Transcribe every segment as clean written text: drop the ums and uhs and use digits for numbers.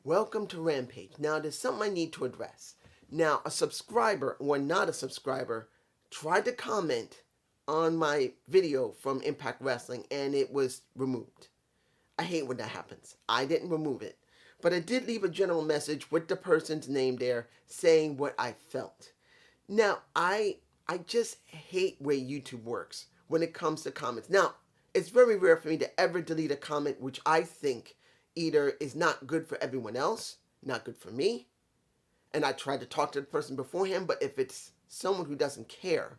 Welcome to Rampage. Now, there's something I need to address. Now, a subscriber, or not a subscriber, tried to comment on my video from Impact Wrestling and it was removed. I hate when that happens. I didn't remove it. But I did leave a general message with the person's name there saying what I felt. Now, I just hate where YouTube works when it comes to comments. Now, it's very rare for me to ever delete a comment which I think either is not good for everyone else, not good for me, and I tried to talk to the person beforehand, but if it's someone who doesn't care,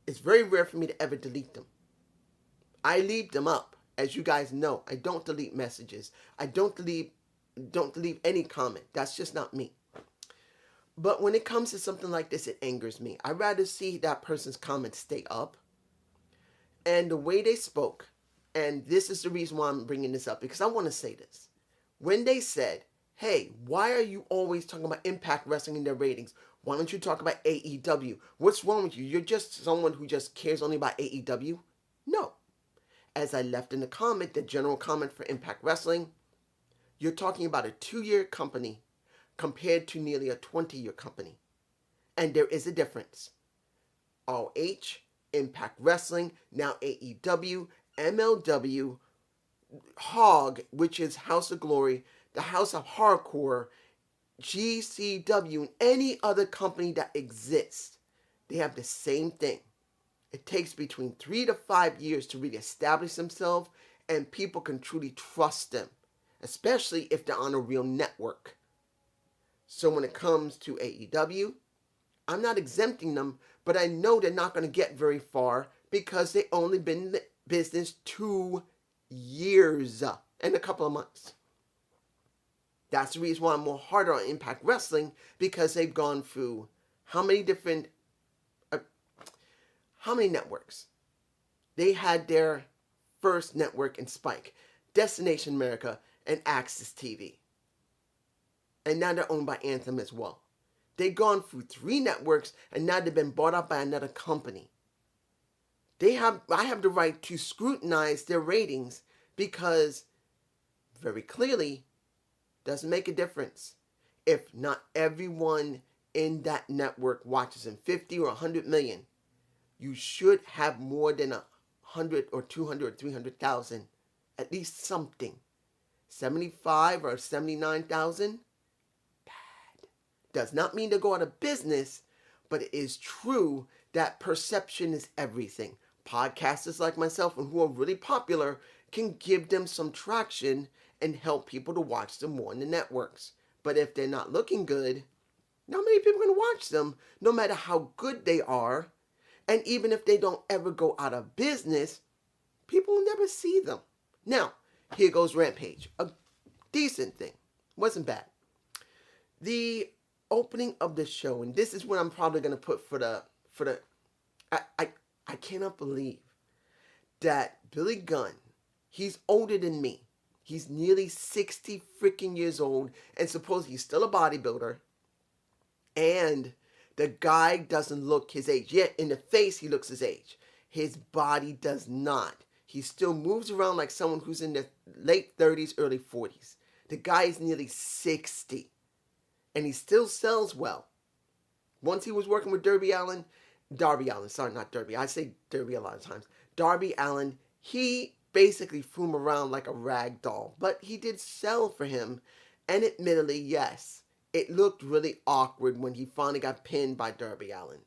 it's very rare for me to ever delete them. I leave them up. As you guys know, I don't delete messages. I don't delete any comment. That's just not me. But when it comes to something like this, it angers me. I'd rather see that person's comments stay up. And the way they spoke, and this is the reason why I'm bringing this up, because I want to say this. When they said, hey, why are you always talking about Impact Wrestling and their ratings? Why don't you talk about AEW? What's wrong with you? You're just someone who just cares only about AEW? No. As I left in the comment, the general comment for Impact Wrestling, you're talking about a 2-year company compared to nearly a 20-year company. And there is a difference. ROH, Impact Wrestling, now AEW, MLW, HOG, which is House of Glory, the House of Hardcore, GCW, and any other company that exists, they have the same thing. It takes between 3 to 5 years to really establish themselves, and people can truly trust them, especially if they're on a real network. So when it comes to AEW, I'm not exempting them, but I know they're not going to get very far because they only been in the business 2 years and a couple of months. That's the reason why I'm more harder on Impact Wrestling, because they've gone through how many networks? They had their first network in Spike, Destination America, and Access TV. And now they're owned by Anthem as well. They've gone through 3 networks, and now they've been bought out by another company. I have the right to scrutinize their ratings because, very clearly, doesn't make a difference. If not everyone in that network watches in 50 or 100 million, you should have more than 100 or 200 or 300,000, at least something. 75 or 79,000? Does not mean to go out of business, but it is true that perception is everything. Podcasters like myself and who are really popular can give them some traction and help people to watch them more in the networks. But if they're not looking good, not many people are going to watch them, no matter how good they are. And even if they don't ever go out of business, people will never see them. Now, here goes Rampage. A decent thing. Wasn't bad. The opening of the show, and this is what I'm probably going to put for the I cannot believe that Billy Gunn, he's older than me. He's nearly 60 freaking years old, and supposedly he's still a bodybuilder. And the guy doesn't look his age. Yet in the face, he looks his age. His body does not. He still moves around like someone who's in their late 30s, early 40s. The guy is nearly 60. And he still sells well. Once he was working with Darby Allin, I say Darby a lot of times. Darby Allin, he basically threw him around like a rag doll. But he did sell for him. And admittedly, yes, it looked really awkward when he finally got pinned by Darby Allin.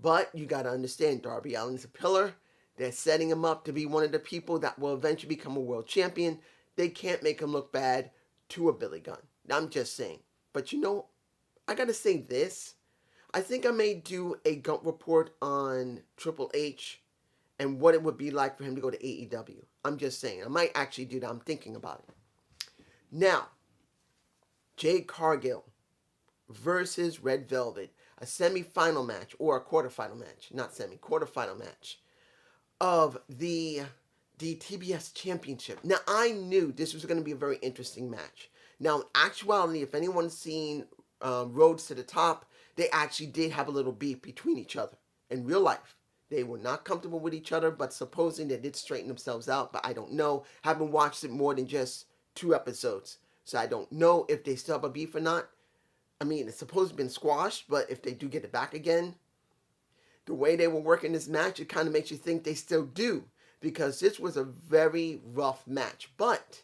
But you got to understand, Darby Allin's a pillar. They're setting him up to be one of the people that will eventually become a world champion. They can't make him look bad to a Billy Gunn. I'm just saying. But you know, I got to say this. I think I may do a Gump report on Triple H and what it would be like for him to go to AEW. I'm just saying. I might actually do that. I'm thinking about it. Now, Jade Cargill versus Red Velvet. A semi-final match, or a quarterfinal match. Not semi, quarterfinal match of the TBS Championship. Now, I knew this was going to be a very interesting match. Now, in actuality, if anyone's seen Roads to the Top, they actually did have a little beef between each other in real life. They were not comfortable with each other, but supposing they did straighten themselves out, but I don't know. Haven't watched it more than just 2 episodes. So I don't know if they still have a beef or not. I mean, it's supposed to have been squashed, but if they do get it back again, the way they were working this match, it kind of makes you think they still do, because this was a very rough match. But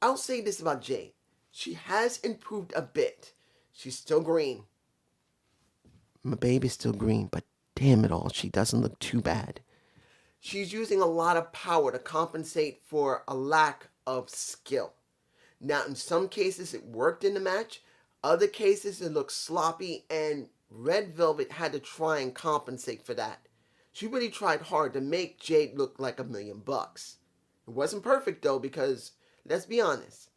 I'll say this about Jade. She has improved a bit. She's still green. My baby's still green, but damn it all, she doesn't look too bad. She's using a lot of power to compensate for a lack of skill. Now, in some cases, it worked in the match. Other cases, it looked sloppy, and Red Velvet had to try and compensate for that. She really tried hard to make Jade look like $1,000,000. It wasn't perfect, though, because, let's be honest,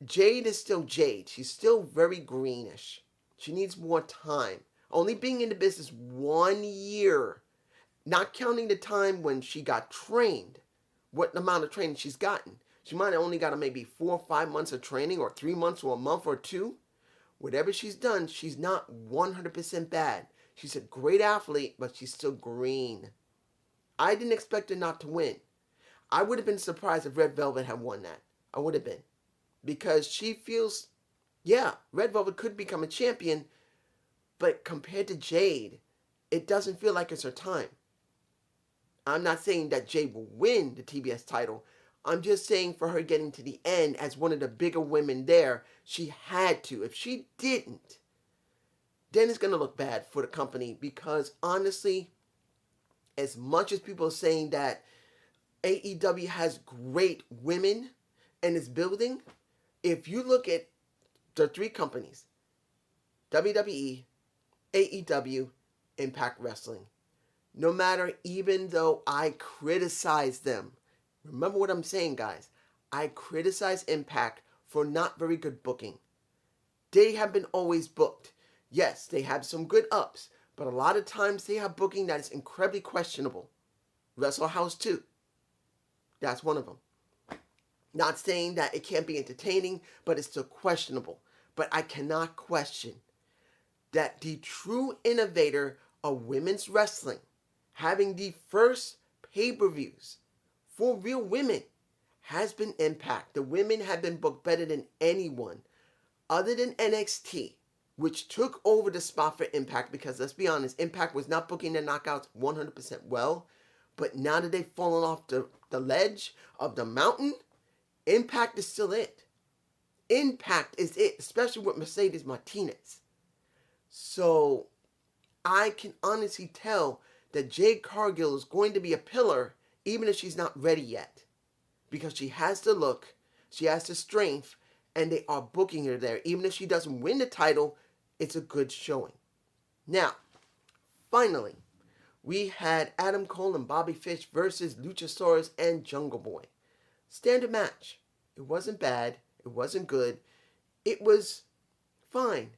Jade is still Jade. She's still very greenish. She needs more time. Only being in the business 1 year, not counting the time when she got trained, what amount of training she's gotten. She might have only got maybe 4 or 5 months of training, or 3 months, or a month or 2. Whatever she's done, she's not 100% bad. She's a great athlete, but she's still green. I didn't expect her not to win. I would have been surprised if Red Velvet had won that. I would have been. Because she feels, yeah, Red Velvet could become a champion, but compared to Jade, it doesn't feel like it's her time. I'm not saying that Jade will win the TBS title. I'm just saying for her getting to the end as one of the bigger women there, she had to. If she didn't, then it's going to look bad for the company, because honestly, as much as people are saying that AEW has great women and is building, if you look at the 3 companies, WWE, AEW, Impact Wrestling, no matter, even though I criticize them, remember what I'm saying, guys, I criticize Impact for not very good booking. They have been always booked. Yes, they have some good ups, but a lot of times they have booking that is incredibly questionable. Wrestle House 2, that's one of them. Not saying that it can't be entertaining, but it's still questionable. But I cannot question that the true innovator of women's wrestling, having the first pay-per-views for real women, has been Impact. The women have been booked better than anyone other than NXT, which took over the spot for Impact, because let's be honest, Impact was not booking their knockouts 100% well. But now that they've fallen off the ledge of the mountain, Impact is still it. Impact is it, especially with Mercedes Martinez. So I can honestly tell that Jade Cargill is going to be a pillar, even if she's not ready yet, because she has the look, she has the strength, and they are booking her there. Even if she doesn't win the title, it's a good showing. Now, finally, we had Adam Cole and Bobby Fish versus Luchasaurus and Jungle Boy. Standard match. It wasn't bad. It wasn't good. It was fine.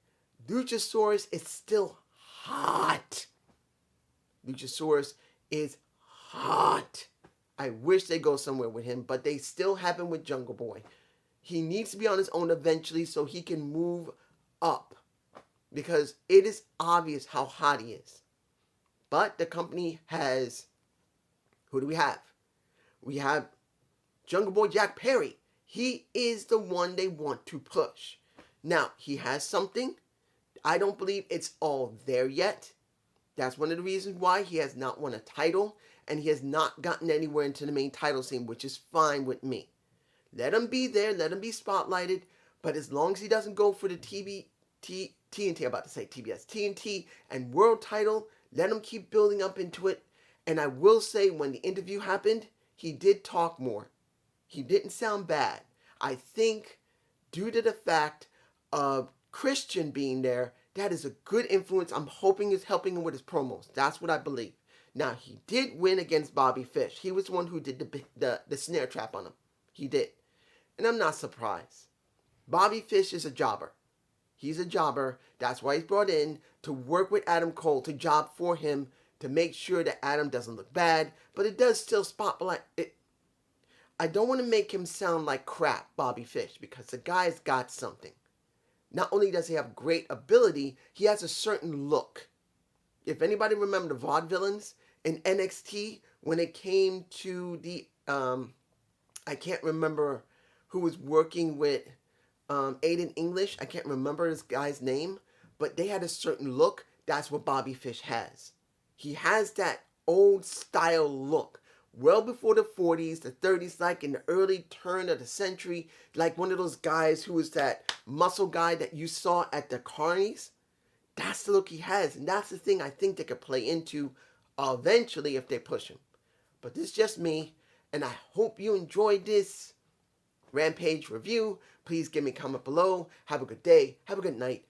Luchasaurus is still hot. Luchasaurus is hot. I wish they go somewhere with him, but they still have him with Jungle Boy. He needs to be on his own eventually so he can move up, because it is obvious how hot he is. But the company has, who do we have? We have Jungle Boy Jack Perry. He is the one they want to push. Now, he has something. I don't believe it's all there yet. That's one of the reasons why he has not won a title, and he has not gotten anywhere into the main title scene, which is fine with me. Let him be there, let him be spotlighted, but as long as he doesn't go for the TNT, I'm about to say TBS, TNT and world title, let him keep building up into it. And I will say, when the interview happened, he did talk more. He didn't sound bad. I think due to the fact of Christian being there, that is a good influence. I'm hoping it's helping him with his promos. That's what I believe. Now, he did win against Bobby Fish. He was the one who did the snare trap on him. He did. And I'm not surprised. Bobby Fish is a jobber. He's a jobber. That's why he's brought in to work with Adam Cole, to job for him, to make sure that Adam doesn't look bad. But it does still spotlight it. I don't want to make him sound like crap, Bobby Fish, because the guy's got something. Not only does he have great ability, he has a certain look. If anybody remember the Vaudevillains in NXT, when it came to the, I can't remember who was working with Aiden English. I can't remember this guy's name, but they had a certain look. That's what Bobby Fish has. He has that old style look. Well before the 40s, the 30s, like in the early turn of the century, like one of those guys who was that muscle guy that you saw at the carnies. That's the look he has, and that's the thing I think they could play into eventually if they push him. But this is just me, and I hope you enjoyed this Rampage review. Please give me a comment below. Have a good day. Have a good night.